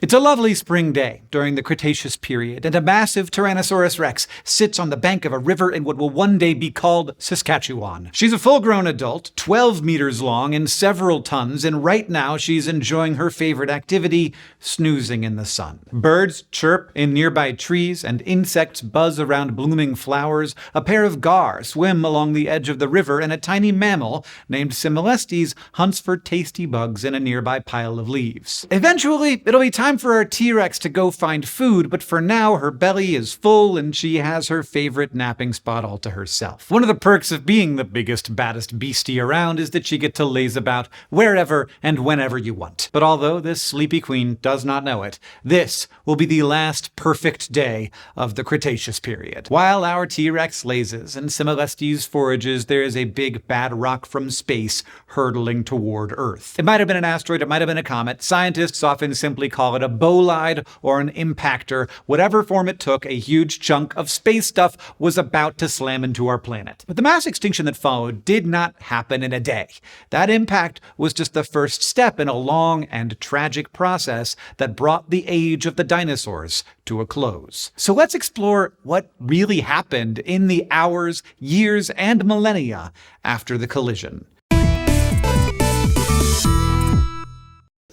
It's a lovely spring day during the Cretaceous period, and a massive Tyrannosaurus rex sits on the bank of a river in what will one day be called Saskatchewan. She's a full-grown adult, 12 meters long and several tons, and right now she's enjoying her favorite activity, snoozing in the sun. Birds chirp in nearby trees, and insects buzz around blooming flowers. A pair of gar swim along the edge of the river, and a tiny mammal named Similestes hunts for tasty bugs in a nearby pile of leaves. Eventually, it'll be time for our T-Rex to go find food, but for now, her belly is full and she has her favorite napping spot all to herself. One of the perks of being the biggest, baddest beastie around is that you get to laze about wherever and whenever you want. But although this sleepy queen does not know it, this will be the last perfect day of the Cretaceous period. While our T-Rex lazes and Similestes forages, there is a big bad rock from space hurtling toward Earth. It might have been an asteroid, it might have been a comet. Scientists often simply call it a bolide or an impactor. Whatever form it took, a huge chunk of space stuff was about to slam into our planet. But the mass extinction that followed did not happen in a day. That impact was just the first step in a long and tragic process that brought the age of the dinosaurs to a close. So let's explore what really happened in the hours, years, and millennia after the collision.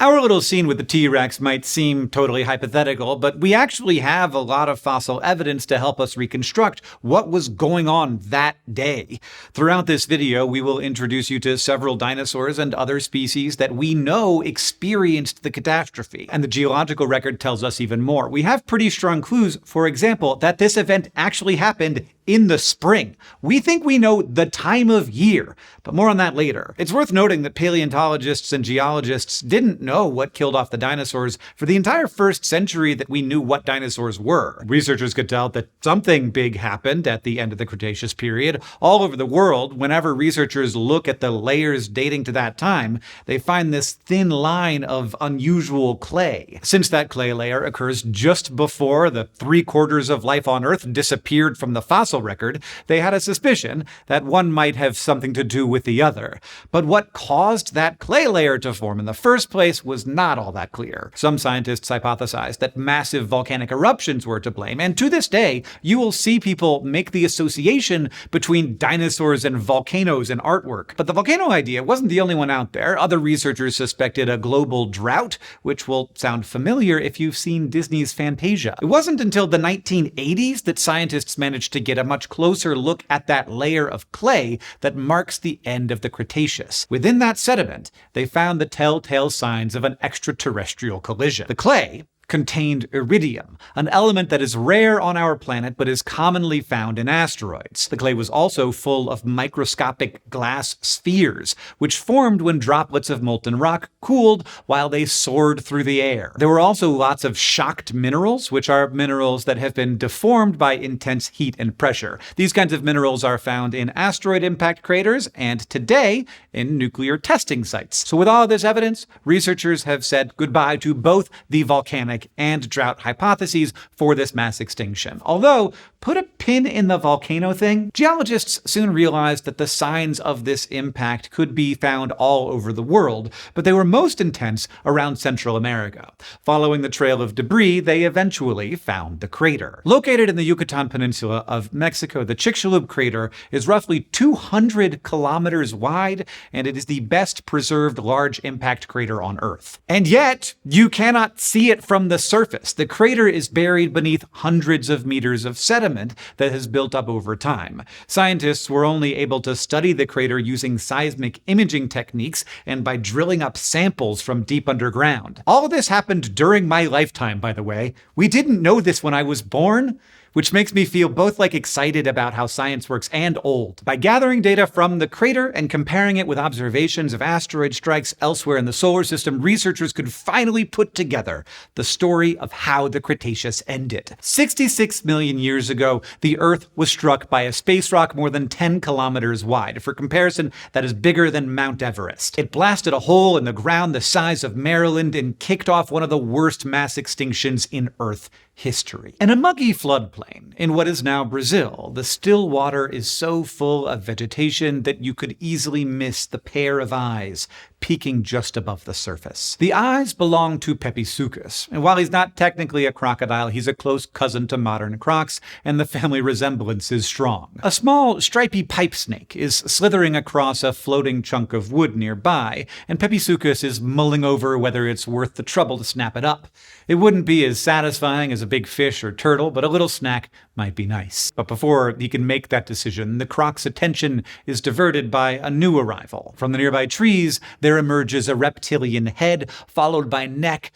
Our little scene with the T-Rex might seem totally hypothetical, but we actually have a lot of fossil evidence to help us reconstruct what was going on that day. Throughout this video, we will introduce you to several dinosaurs and other species that we know experienced the catastrophe, and the geological record tells us even more. We have pretty strong clues, for example, that this event actually happened in the spring. We think we know the time of year, but more on that later. It's worth noting that paleontologists and geologists didn't know what killed off the dinosaurs for the entire first century that we knew what dinosaurs were. Researchers could tell that something big happened at the end of the Cretaceous period. All over the world, whenever researchers look at the layers dating to that time, they find this thin line of unusual clay. Since that clay layer occurs just before the 3/4 of life on Earth disappeared from the fossil record, they had a suspicion that one might have something to do with the other. But what caused that clay layer to form in the first place was not all that clear. Some scientists hypothesized that massive volcanic eruptions were to blame, and to this day, you will see people make the association between dinosaurs and volcanoes in artwork. But the volcano idea wasn't the only one out there. Other researchers suspected a global drought, which will sound familiar if you've seen Disney's Fantasia. It wasn't until the 1980s that scientists managed to get a much closer look at that layer of clay that marks the end of the Cretaceous. Within that sediment, they found the telltale signs of an extraterrestrial collision. The clay contained iridium, an element that is rare on our planet but is commonly found in asteroids. The clay was also full of microscopic glass spheres, which formed when droplets of molten rock cooled while they soared through the air. There were also lots of shocked minerals, which are minerals that have been deformed by intense heat and pressure. These kinds of minerals are found in asteroid impact craters and today in nuclear testing sites. So with all of this evidence, researchers have said goodbye to both the volcanic and drought hypotheses for this mass extinction. Although, put a pin in the volcano thing, geologists soon realized that the signs of this impact could be found all over the world, but they were most intense around Central America. Following the trail of debris, they eventually found the crater. Located in the Yucatan Peninsula of Mexico, the Chicxulub crater is roughly 200 kilometers wide, and it is the best preserved large impact crater on Earth. And yet, you cannot see it from the surface. The crater is buried beneath hundreds of meters of sediment that has built up over time. Scientists were only able to study the crater using seismic imaging techniques and by drilling up samples from deep underground. All of this happened during my lifetime, by the way. We didn't know this when I was born, which makes me feel both excited about how science works and old. By gathering data from the crater and comparing it with observations of asteroid strikes elsewhere in the solar system, researchers could finally put together the story of how the Cretaceous ended. 66 million years ago, the Earth was struck by a space rock more than 10 kilometers wide. For comparison, that is bigger than Mount Everest. It blasted a hole in the ground the size of Maryland and kicked off one of the worst mass extinctions in Earth history. In a muggy floodplain in what is now Brazil, the still water is so full of vegetation that you could easily miss the pair of eyes peeking just above the surface. The eyes belong to Pepisuchus, and while he's not technically a crocodile, he's a close cousin to modern crocs, and the family resemblance is strong. A small, stripy pipe snake is slithering across a floating chunk of wood nearby, and Pepisuchus is mulling over whether it's worth the trouble to snap it up. It wouldn't be as satisfying as a big fish or turtle, but a little snack might be nice. But before he can make that decision, the croc's attention is diverted by a new arrival. From the nearby trees, there emerges a reptilian head, followed by neck,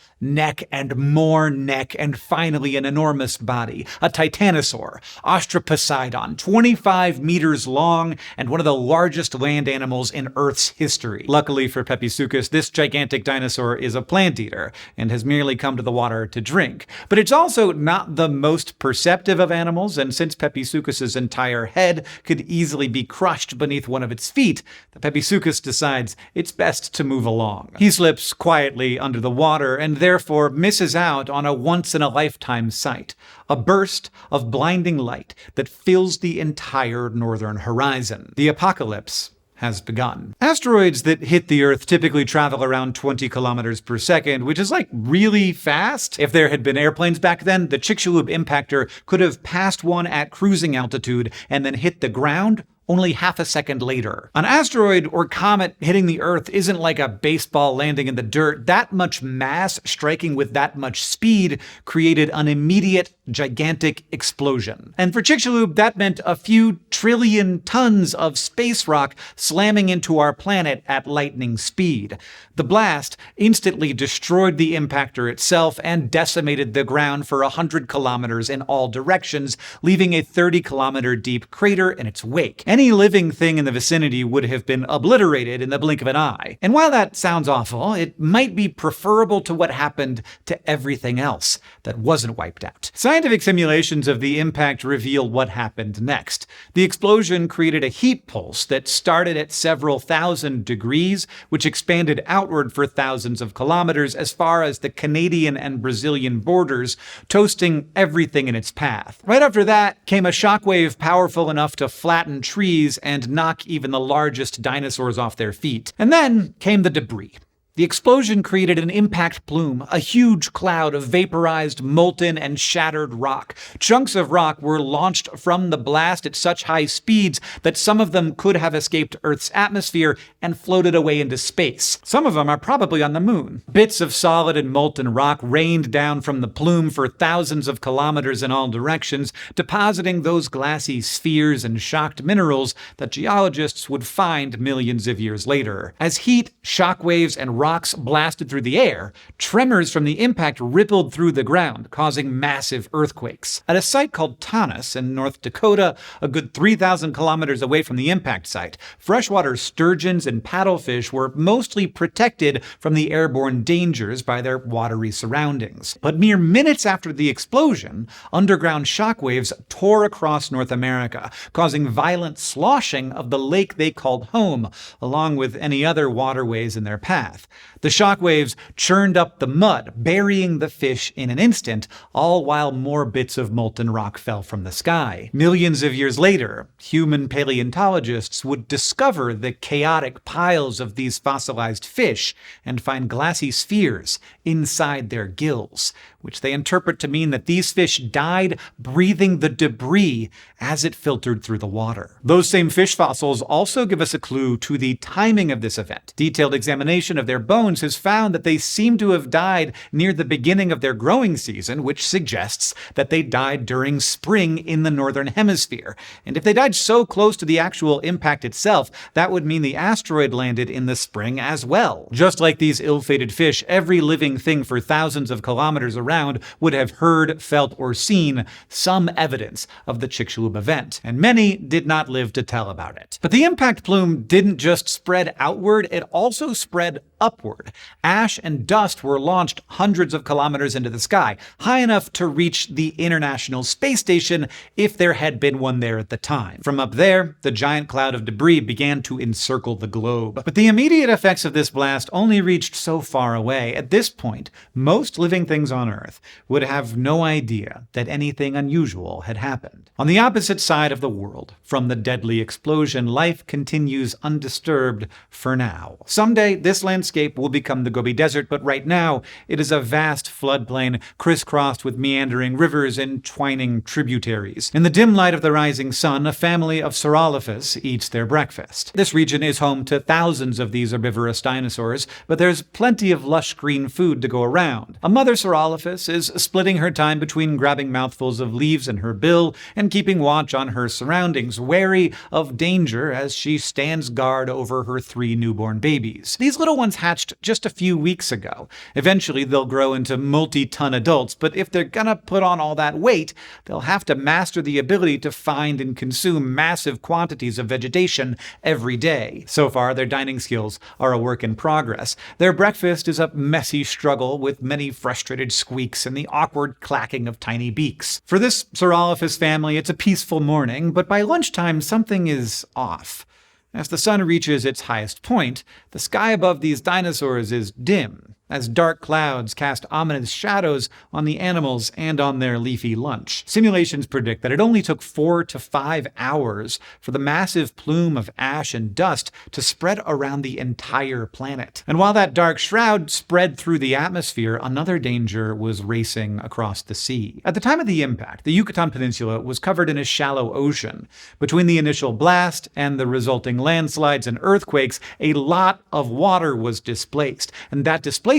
and more neck, and finally an enormous body, a titanosaur, Ostroposeidon, 25 meters long, and one of the largest land animals in Earth's history. Luckily for Pepisuchus, this gigantic dinosaur is a plant eater, and has merely come to the water to drink. But it's also not the most perceptive of animals, and since Pepisuchus's entire head could easily be crushed beneath one of its feet, the Pepisuchus decides it's best to move along. He slips quietly under the water and therefore misses out on a once-in-a-lifetime sight, a burst of blinding light that fills the entire northern horizon. The apocalypse has begun. Asteroids that hit the Earth typically travel around 20 kilometers per second, which is like really fast. If there had been airplanes back then, the Chicxulub impactor could have passed one at cruising altitude and then hit the ground only half a second later. An asteroid or comet hitting the Earth isn't like a baseball landing in the dirt. That much mass striking with that much speed created an immediate, gigantic explosion. And for Chicxulub, that meant a few trillion tons of space rock slamming into our planet at lightning speed. The blast instantly destroyed the impactor itself and decimated the ground for 100 kilometers in all directions, leaving a 30-kilometer deep crater in its wake. Any living thing in the vicinity would have been obliterated in the blink of an eye. And while that sounds awful, it might be preferable to what happened to everything else that wasn't wiped out. Scientific simulations of the impact reveal what happened next. The explosion created a heat pulse that started at several thousand degrees, which expanded outward for thousands of kilometers as far as the Canadian and Brazilian borders, toasting everything in its path. Right after that came a shockwave powerful enough to flatten trees and knock even the largest dinosaurs off their feet. And then came the debris. The explosion created an impact plume, a huge cloud of vaporized, molten, and shattered rock. Chunks of rock were launched from the blast at such high speeds that some of them could have escaped Earth's atmosphere and floated away into space. Some of them are probably on the moon. Bits of solid and molten rock rained down from the plume for thousands of kilometers in all directions, depositing those glassy spheres and shocked minerals that geologists would find millions of years later. As heat, shockwaves, and rocks blasted through the air, tremors from the impact rippled through the ground, causing massive earthquakes. At a site called Tanis in North Dakota, a good 3,000 kilometers away from the impact site, freshwater sturgeons and paddlefish were mostly protected from the airborne dangers by their watery surroundings. But mere minutes after the explosion, underground shockwaves tore across North America, causing violent sloshing of the lake they called home, along with any other waterways in their path. The shockwaves churned up the mud, burying the fish in an instant, all while more bits of molten rock fell from the sky. Millions of years later, human paleontologists would discover the chaotic piles of these fossilized fish and find glassy spheres inside their gills, which they interpret to mean that these fish died breathing the debris as it filtered through the water. Those same fish fossils also give us a clue to the timing of this event. Detailed examination of their bones has found that they seem to have died near the beginning of their growing season, which suggests that they died during spring in the northern hemisphere. And if they died so close to the actual impact itself, that would mean the asteroid landed in the spring as well. Just like these ill-fated fish, every living thing for thousands of kilometers around would have heard, felt, or seen some evidence of the Chicxulub event, and many did not live to tell about it. But the impact plume didn't just spread outward, it also spread upward. upward. Ash and dust were launched hundreds of kilometers into the sky, high enough to reach the International Space Station if there had been one there at the time. From up there, the giant cloud of debris began to encircle the globe. But the immediate effects of this blast only reached so far away. At this point, most living things on Earth would have no idea that anything unusual had happened. On the opposite side of the world, from the deadly explosion, life continues undisturbed for now. Someday, this landscape will become the Gobi Desert, but right now, it is a vast floodplain crisscrossed with meandering rivers and twining tributaries. In the dim light of the rising sun, a family of Saurolophus eats their breakfast. This region is home to thousands of these herbivorous dinosaurs, but there's plenty of lush green food to go around. A mother Saurolophus is splitting her time between grabbing mouthfuls of leaves in her bill and keeping watch on her surroundings, wary of danger as she stands guard over her 3 newborn babies. These little ones hatched just a few weeks ago. Eventually, they'll grow into multi-ton adults, but if they're gonna put on all that weight, they'll have to master the ability to find and consume massive quantities of vegetation every day. So far, their dining skills are a work in progress. Their breakfast is a messy struggle with many frustrated squeaks and the awkward clacking of tiny beaks. For this Saurolophus family, it's a peaceful morning, but by lunchtime, something is off. As the sun reaches its highest point, the sky above these dinosaurs is dim, as dark clouds cast ominous shadows on the animals and on their leafy lunch. Simulations predict that it only took 4 to 5 hours for the massive plume of ash and dust to spread around the entire planet. And while that dark shroud spread through the atmosphere, another danger was racing across the sea. At the time of the impact, the Yucatan Peninsula was covered in a shallow ocean. Between the initial blast and the resulting landslides and earthquakes, a lot of water was displaced, and that displacement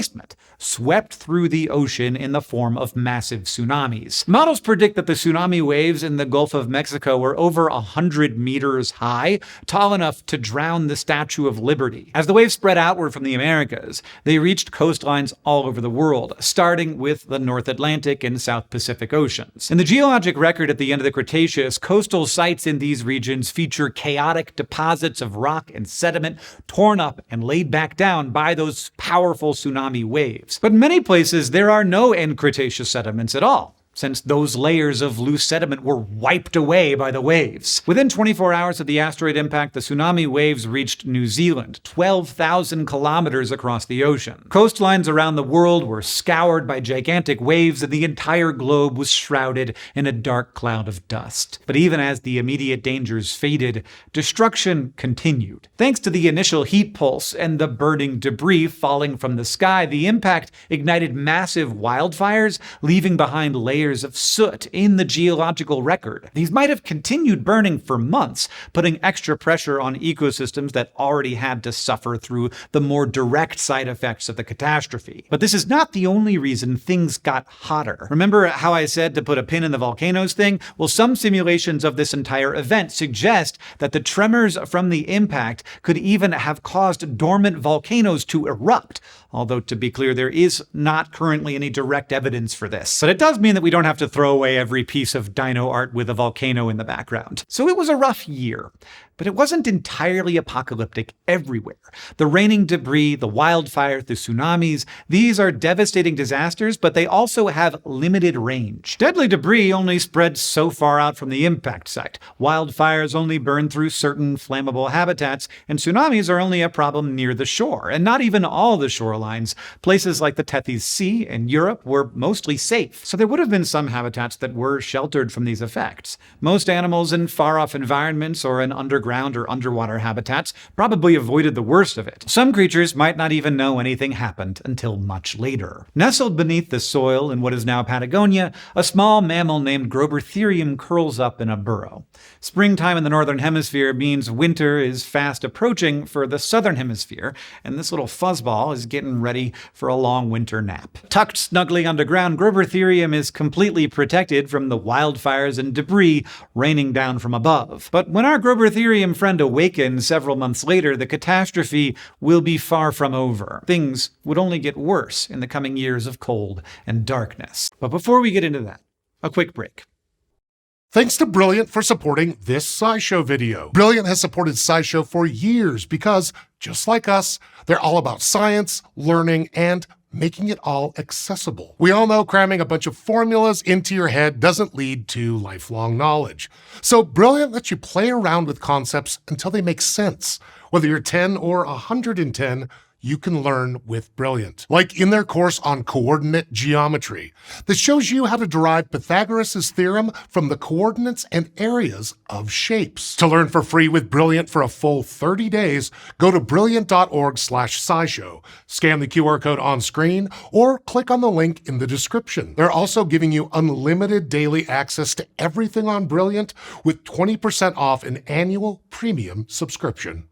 swept through the ocean in the form of massive tsunamis. Models predict that the tsunami waves in the Gulf of Mexico were over 100 meters high, tall enough to drown the Statue of Liberty. As the waves spread outward from the Americas, they reached coastlines all over the world, starting with the North Atlantic and South Pacific Oceans. In the geologic record at the end of the Cretaceous, coastal sites in these regions feature chaotic deposits of rock and sediment torn up and laid back down by those powerful tsunami waves. But in many places, there are no end Cretaceous sediments at all, since those layers of loose sediment were wiped away by the waves. Within 24 hours of the asteroid impact, the tsunami waves reached New Zealand, 12,000 kilometers across the ocean. Coastlines around the world were scoured by gigantic waves, and the entire globe was shrouded in a dark cloud of dust. But even as the immediate dangers faded, destruction continued. Thanks to the initial heat pulse and the burning debris falling from the sky, the impact ignited massive wildfires, leaving behind layers of soot in the geological record. These might have continued burning for months, putting extra pressure on ecosystems that already had to suffer through the more direct side effects of the catastrophe. But this is not the only reason things got hotter. Remember how I said to put a pin in the volcanoes thing? Well, some simulations of this entire event suggest that the tremors from the impact could even have caused dormant volcanoes to erupt. Although, to be clear, there is not currently any direct evidence for this. But it does mean that we don't have to throw away every piece of dino art with a volcano in the background. So it was a rough year. But it wasn't entirely apocalyptic everywhere. The raining debris, the wildfires, the tsunamis, these are devastating disasters, but they also have limited range. Deadly debris only spreads so far out from the impact site. Wildfires only burn through certain flammable habitats, and tsunamis are only a problem near the shore, and not even all the shorelines. Places like the Tethys Sea in Europe were mostly safe, so there would have been some habitats that were sheltered from these effects. Most animals in far-off environments or in underground or underwater habitats probably avoided the worst of it. Some creatures might not even know anything happened until much later. Nestled beneath the soil in what is now Patagonia, a small mammal named Grobertherium curls up in a burrow. Springtime in the northern hemisphere means winter is fast approaching for the southern hemisphere, and this little fuzzball is getting ready for a long winter nap. Tucked snugly underground, Grobertherium is completely protected from the wildfires and debris raining down from above. But when our Grobertherium friend awakens several months later, the catastrophe will be far from over. Things would only get worse in the coming years of cold and darkness. But before we get into that, a quick break. Thanks to Brilliant for supporting this SciShow video. Brilliant has supported SciShow for years because, just like us, they're all about science, learning, and making it all accessible. We all know cramming a bunch of formulas into your head doesn't lead to lifelong knowledge. So Brilliant lets you play around with concepts until they make sense. Whether you're 10 or 110, you can learn with Brilliant. Like in their course on coordinate geometry that shows you how to derive Pythagoras' theorem from the coordinates and areas of shapes. To learn for free with Brilliant for a full 30 days, go to brilliant.org/scishow, scan the QR code on screen, or click on the link in the description. They're also giving you unlimited daily access to everything on Brilliant with 20% off an annual premium subscription.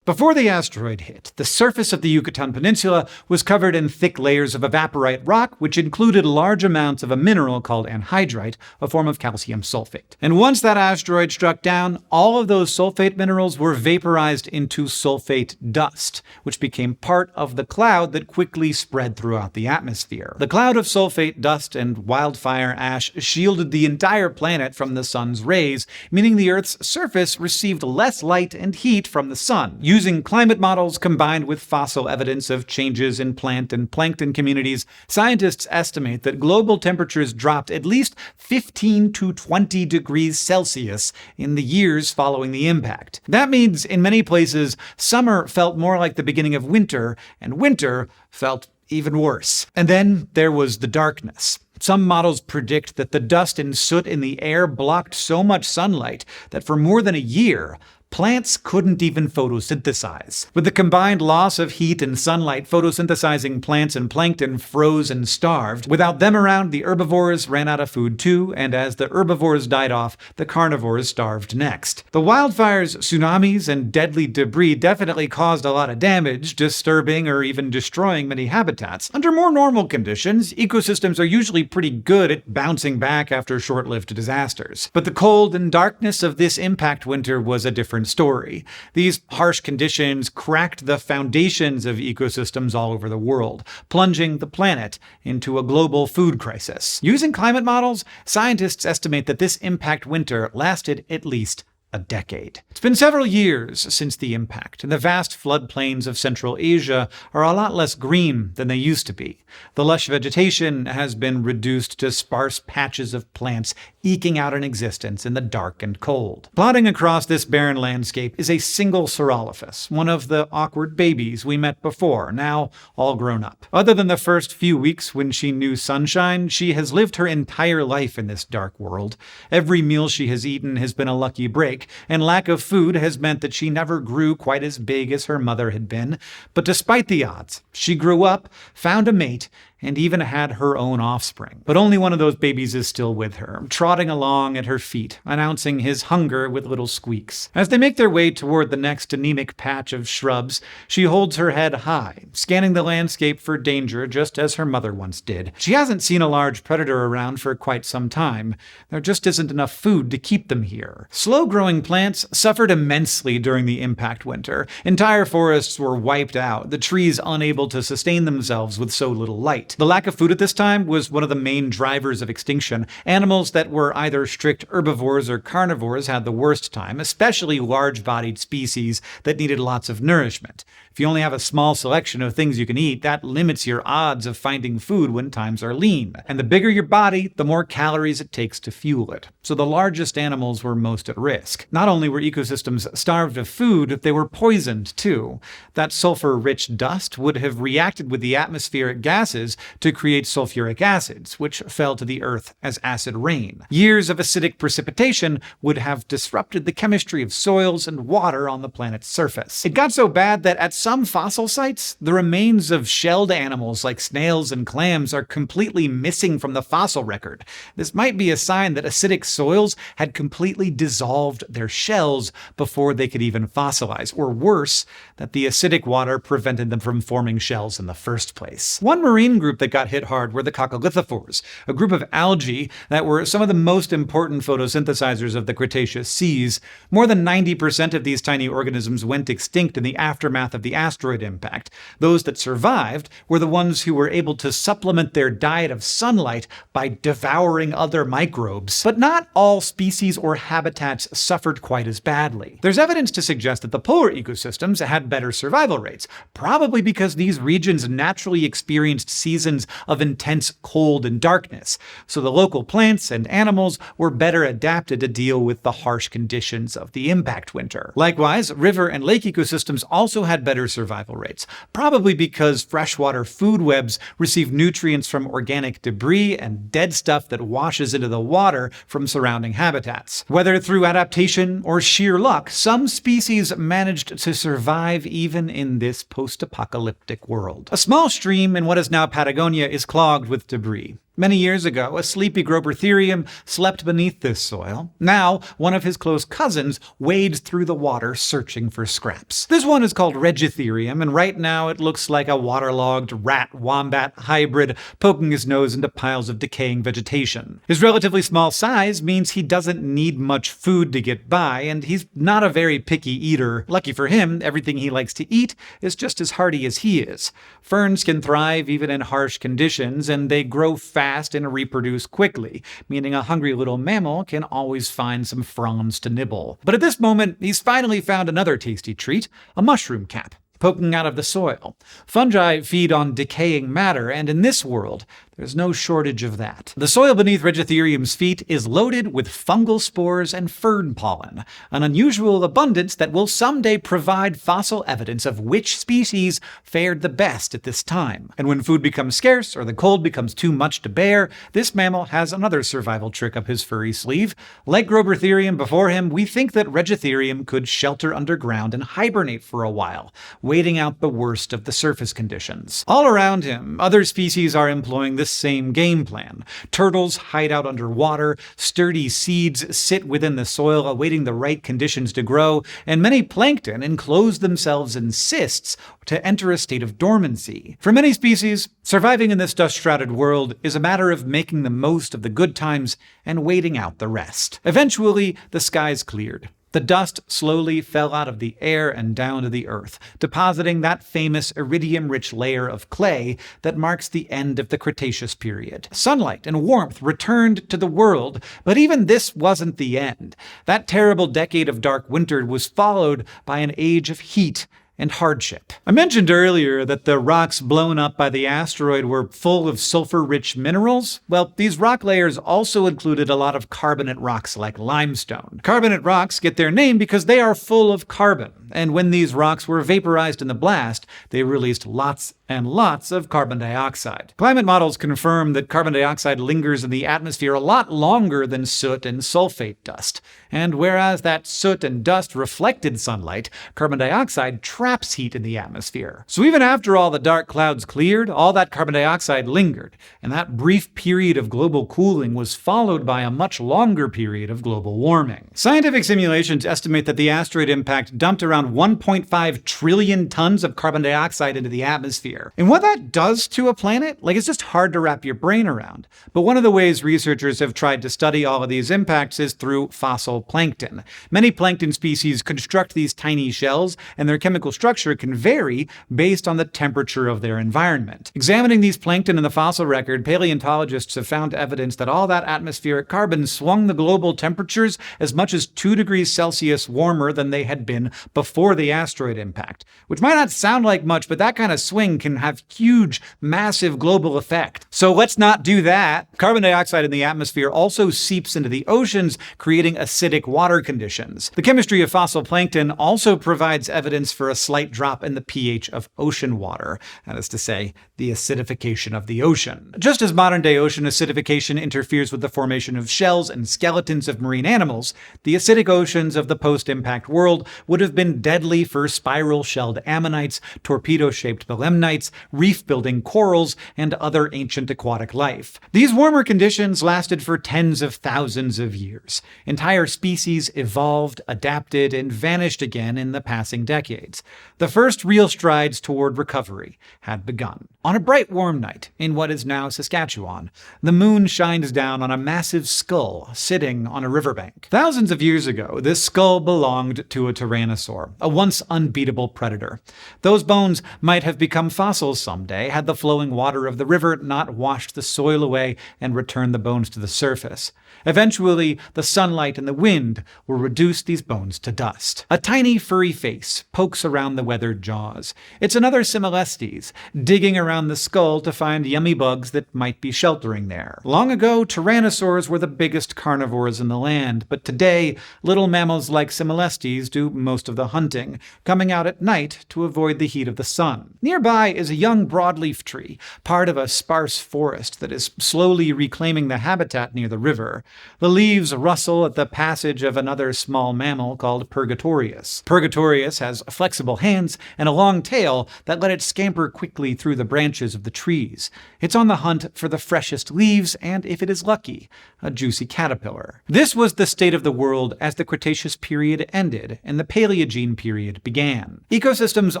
Before the asteroid hit, the surface of the Yucatan Peninsula was covered in thick layers of evaporite rock, which included large amounts of a mineral called anhydrite, a form of calcium sulfate. And once that asteroid struck down, all of those sulfate minerals were vaporized into sulfate dust, which became part of the cloud that quickly spread throughout the atmosphere. The cloud of sulfate dust and wildfire ash shielded the entire planet from the sun's rays, meaning the Earth's surface received less light and heat from the sun. Using climate models combined with fossil evidence of changes in plant and plankton communities, scientists estimate that global temperatures dropped at least 15 to 20 degrees Celsius in the years following the impact. That means, in many places, summer felt more like the beginning of winter, and winter felt even worse. And then there was the darkness. Some models predict that the dust and soot in the air blocked so much sunlight that for more than a year, plants couldn't even photosynthesize. With the combined loss of heat and sunlight, photosynthesizing plants and plankton froze and starved. Without them around, the herbivores ran out of food too, and as the herbivores died off, the carnivores starved next. The wildfires, tsunamis, and deadly debris definitely caused a lot of damage, disturbing or even destroying many habitats. Under more normal conditions, ecosystems are usually pretty good at bouncing back after short-lived disasters. But the cold and darkness of this impact winter was a different story. These harsh conditions cracked the foundations of ecosystems all over the world, plunging the planet into a global food crisis. Using climate models, scientists estimate that this impact winter lasted at least a decade. It's been several years since the impact, and the vast floodplains of Central Asia are a lot less green than they used to be. The lush vegetation has been reduced to sparse patches of plants eking out an existence in the dark and cold. Plodding across this barren landscape is a single Saurolophus, one of the awkward babies we met before, now all grown up. Other than the first few weeks when she knew sunshine, she has lived her entire life in this dark world. Every meal she has eaten has been a lucky break, and lack of food has meant that she never grew quite as big as her mother had been. But despite the odds, she grew up, found a mate, and even had her own offspring. But only one of those babies is still with her, trotting along at her feet, announcing his hunger with little squeaks. As they make their way toward the next anemic patch of shrubs, she holds her head high, scanning the landscape for danger just as her mother once did. She hasn't seen a large predator around for quite some time. There just isn't enough food to keep them here. Slow-growing plants suffered immensely during the impact winter. Entire forests were wiped out, the trees unable to sustain themselves with so little light. The lack of food at this time was one of the main drivers of extinction. Animals that were either strict herbivores or carnivores had the worst time, especially large-bodied species that needed lots of nourishment. If you only have a small selection of things you can eat, that limits your odds of finding food when times are lean. And the bigger your body, the more calories it takes to fuel it. So the largest animals were most at risk. Not only were ecosystems starved of food, they were poisoned too. That sulfur-rich dust would have reacted with the atmospheric gases to create sulfuric acids, which fell to the earth as acid rain. Years of acidic precipitation would have disrupted the chemistry of soils and water on the planet's surface. It got so bad that at some fossil sites, the remains of shelled animals like snails and clams are completely missing from the fossil record. This might be a sign that acidic soils had completely dissolved their shells before they could even fossilize, or worse, that the acidic water prevented them from forming shells in the first place. One marine group group that got hit hard were the coccolithophores, a group of algae that were some of the most important photosynthesizers of the Cretaceous seas. More than 90% of these tiny organisms went extinct in the aftermath of the asteroid impact. Those that survived were the ones who were able to supplement their diet of sunlight by devouring other microbes. But not all species or habitats suffered quite as badly. There's evidence to suggest that the polar ecosystems had better survival rates, probably because these regions naturally experienced seasons of intense cold and darkness, so the local plants and animals were better adapted to deal with the harsh conditions of the impact winter. Likewise, river and lake ecosystems also had better survival rates, probably because freshwater food webs receive nutrients from organic debris and dead stuff that washes into the water from surrounding habitats. Whether through adaptation or sheer luck, some species managed to survive even in this post-apocalyptic world. A small stream in what is now Patagonia is clogged with debris. Many years ago, a sleepy Grobertherium slept beneath this soil. Now, one of his close cousins wades through the water searching for scraps. This one is called Regitherium, and right now it looks like a waterlogged rat-wombat hybrid poking his nose into piles of decaying vegetation. His relatively small size means he doesn't need much food to get by, and he's not a very picky eater. Lucky for him, everything he likes to eat is just as hardy as he is. Ferns can thrive even in harsh conditions, and they grow fast and reproduce quickly, meaning a hungry little mammal can always find some fronds to nibble. But at this moment, he's finally found another tasty treat, a mushroom cap, poking out of the soil. Fungi feed on decaying matter, and in this world, there's no shortage of that. The soil beneath Regitherium's feet is loaded with fungal spores and fern pollen, an unusual abundance that will someday provide fossil evidence of which species fared the best at this time. And when food becomes scarce or the cold becomes too much to bear, this mammal has another survival trick up his furry sleeve. Like Grobertherium before him, we think that Regitherium could shelter underground and hibernate for a while, waiting out the worst of the surface conditions. All around him, other species are employing this same game plan. Turtles hide out underwater, sturdy seeds sit within the soil awaiting the right conditions to grow, and many plankton enclose themselves in cysts to enter a state of dormancy. For many species, surviving in this dust-shrouded world is a matter of making the most of the good times and waiting out the rest. Eventually, the skies cleared. The dust slowly fell out of the air and down to the earth, depositing that famous iridium-rich layer of clay that marks the end of the Cretaceous period. Sunlight and warmth returned to the world, but even this wasn't the end. That terrible decade of dark winter was followed by an age of heat and hardship. I mentioned earlier that the rocks blown up by the asteroid were full of sulfur-rich minerals. Well, these rock layers also included a lot of carbonate rocks like limestone. Carbonate rocks get their name because they are full of carbon, and when these rocks were vaporized in the blast, they released lots and lots of carbon dioxide. Climate models confirm that carbon dioxide lingers in the atmosphere a lot longer than soot and sulfate dust. And whereas that soot and dust reflected sunlight, carbon dioxide traps heat in the atmosphere. So even after all the dark clouds cleared, all that carbon dioxide lingered, and that brief period of global cooling was followed by a much longer period of global warming. Scientific simulations estimate that the asteroid impact dumped around 1.5 trillion tons of carbon dioxide into the atmosphere. And what that does to a planet, it's just hard to wrap your brain around. But one of the ways researchers have tried to study all of these impacts is through fossil plankton. Many plankton species construct these tiny shells, and their chemical structure can vary based on the temperature of their environment. Examining these plankton in the fossil record, paleontologists have found evidence that all that atmospheric carbon swung the global temperatures as much as 2 degrees Celsius warmer than they had been before the asteroid impact. Which might not sound like much, but that kind of swing can have huge, massive global effect. So let's not do that. Carbon dioxide in the atmosphere also seeps into the oceans, creating acidic water conditions. The chemistry of fossil plankton also provides evidence for a slight drop in the pH of ocean water, that is to say, the acidification of the ocean. Just as modern-day ocean acidification interferes with the formation of shells and skeletons of marine animals, the acidic oceans of the post-impact world would have been deadly for spiral-shelled ammonites, torpedo-shaped belemnites, reef-building corals, and other ancient aquatic life. These warmer conditions lasted for tens of thousands of years. Entire species evolved, adapted, and vanished again in the passing decades. The first real strides toward recovery had begun. On a bright, warm night in what is now Saskatchewan, the moon shines down on a massive skull sitting on a riverbank. Thousands of years ago, this skull belonged to a tyrannosaur, a once unbeatable predator. Those bones might have become fossils someday had the flowing water of the river not washed the soil away and returned the bones to the surface. Eventually, the sunlight and the wind will reduce these bones to dust. A tiny furry face pokes around the weathered jaws. It's another Similestes, digging around the skull to find yummy bugs that might be sheltering there. Long ago, tyrannosaurs were the biggest carnivores in the land, but today, little mammals like Similestes do most of the hunting, coming out at night to avoid the heat of the sun. Nearby is a young broadleaf tree, part of a sparse forest that is slowly reclaiming the habitat near the river. The leaves rustle at the passage of another small mammal called Purgatorius. Purgatorius has flexible hands and a long tail that let it scamper quickly through the branches of the trees. It's on the hunt for the freshest leaves and, if it is lucky, a juicy caterpillar. This was the state of the world as the Cretaceous period ended and the Paleogene period began. Ecosystems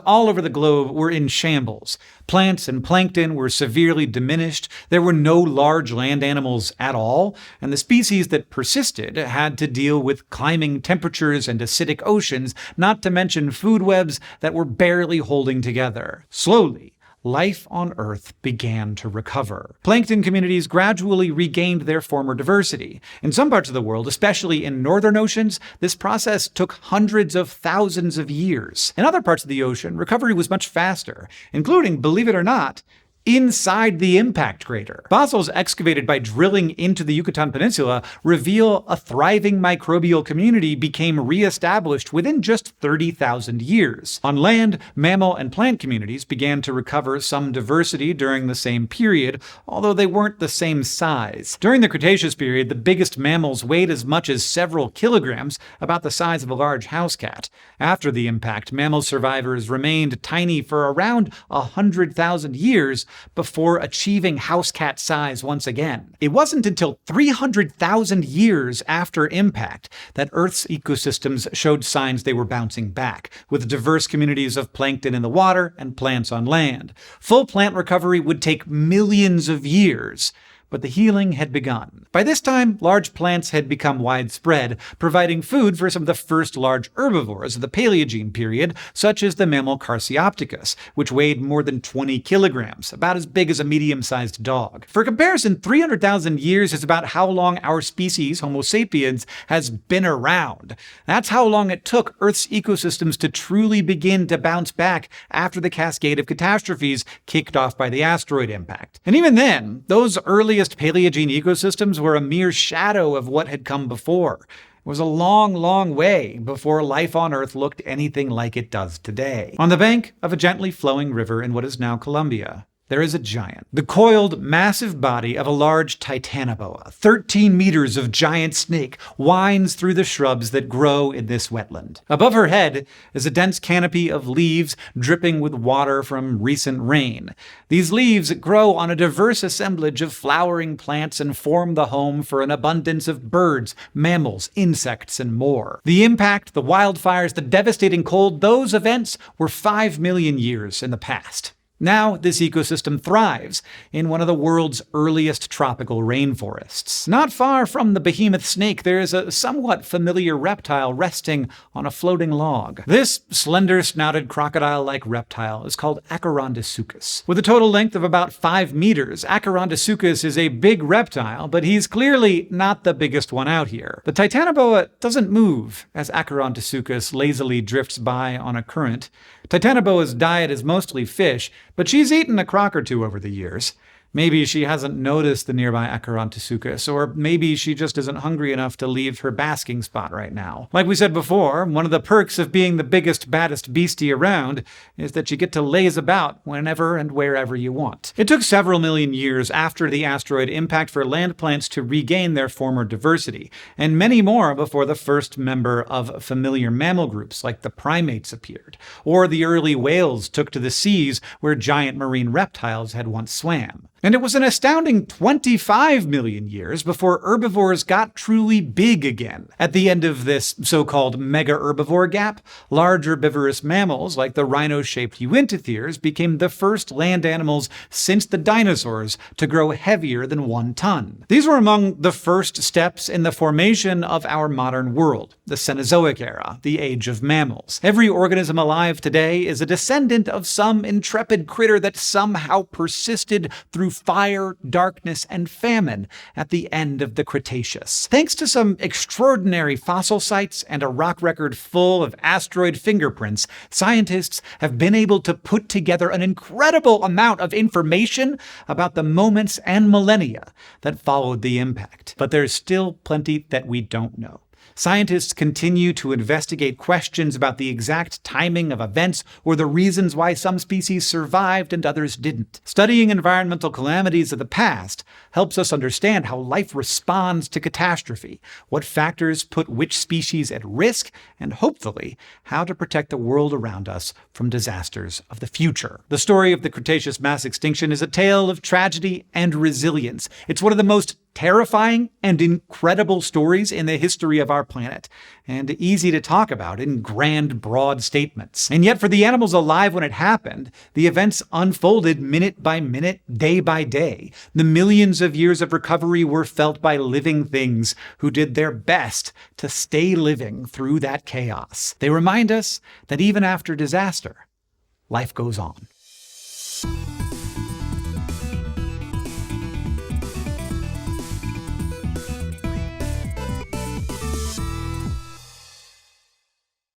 all over the globe were in shambles. Plants and plankton were severely diminished, there were no large land animals at all, and the species that persisted had to deal with climbing temperatures and acidic oceans, not to mention food webs that were barely holding together. Slowly, life on Earth began to recover. Plankton communities gradually regained their former diversity. In some parts of the world, especially in northern oceans, this process took hundreds of thousands of years. In other parts of the ocean, recovery was much faster, including, believe it or not, inside the impact crater. Fossils excavated by drilling into the Yucatan Peninsula reveal a thriving microbial community became re-established within just 30,000 years. On land, mammal and plant communities began to recover some diversity during the same period, although they weren't the same size. During the Cretaceous period, the biggest mammals weighed as much as several kilograms, about the size of a large house cat. After the impact, mammal survivors remained tiny for around 100,000 years, before achieving house cat size once again. It wasn't until 300,000 years after impact that Earth's ecosystems showed signs they were bouncing back, with diverse communities of plankton in the water and plants on land. Full plant recovery would take millions of years, but the healing had begun. By this time, large plants had become widespread, providing food for some of the first large herbivores of the Paleogene period, such as the mammal Carciopticus, which weighed more than 20 kilograms, about as big as a medium-sized dog. For comparison, 300,000 years is about how long our species, Homo sapiens, has been around. That's how long it took Earth's ecosystems to truly begin to bounce back after the cascade of catastrophes kicked off by the asteroid impact. And even then, those earliest Paleogene ecosystems were a mere shadow of what had come before. It was a long, long way before life on Earth looked anything like it does today. On the bank of a gently flowing river in what is now Colombia, there is a giant. The coiled, massive body of a large titanoboa, 13 meters of giant snake, winds through the shrubs that grow in this wetland. Above her head is a dense canopy of leaves dripping with water from recent rain. These leaves grow on a diverse assemblage of flowering plants and form the home for an abundance of birds, mammals, insects, and more. The impact, the wildfires, the devastating cold, those events were 5 million years in the past. Now, this ecosystem thrives in one of the world's earliest tropical rainforests. Not far from the behemoth snake, there is a somewhat familiar reptile resting on a floating log. This slender-snouted crocodile-like reptile is called Acherontosuchus. With a total length of about 5 meters, Acherontosuchus is a big reptile, but he's clearly not the biggest one out here. The titanoboa doesn't move as Acherontosuchus lazily drifts by on a current. Titanoboa's diet is mostly fish, but she's eaten a croc or two over the years. Maybe she hasn't noticed the nearby Acherontosuchus, or maybe she just isn't hungry enough to leave her basking spot right now. Like we said before, one of the perks of being the biggest, baddest beastie around is that you get to laze about whenever and wherever you want. It took several million years after the asteroid impact for land plants to regain their former diversity, and many more before the first member of familiar mammal groups like the primates appeared, or the early whales took to the seas where giant marine reptiles had once swam. And it was an astounding 25 million years before herbivores got truly big again. At the end of this so-called mega-herbivore gap, large herbivorous mammals like the rhino-shaped uintatheres became the first land animals since the dinosaurs to grow heavier than 1 ton. These were among the first steps in the formation of our modern world, the Cenozoic era, the age of mammals. Every organism alive today is a descendant of some intrepid critter that somehow persisted through fire, darkness, and famine at the end of the Cretaceous. Thanks to some extraordinary fossil sites and a rock record full of asteroid fingerprints, scientists have been able to put together an incredible amount of information about the moments and millennia that followed the impact. But there's still plenty that we don't know. Scientists continue to investigate questions about the exact timing of events or the reasons why some species survived and others didn't. Studying environmental calamities of the past helps us understand how life responds to catastrophe, what factors put which species at risk, and hopefully, how to protect the world around us from disasters of the future. The story of the Cretaceous mass extinction is a tale of tragedy and resilience. It's one of the most terrifying and incredible stories in the history of our planet, and easy to talk about in grand, broad statements. And yet, for the animals alive when it happened, the events unfolded minute by minute, day by day. The millions of years of recovery were felt by living things who did their best to stay living through that chaos. They remind us that even after disaster, life goes on.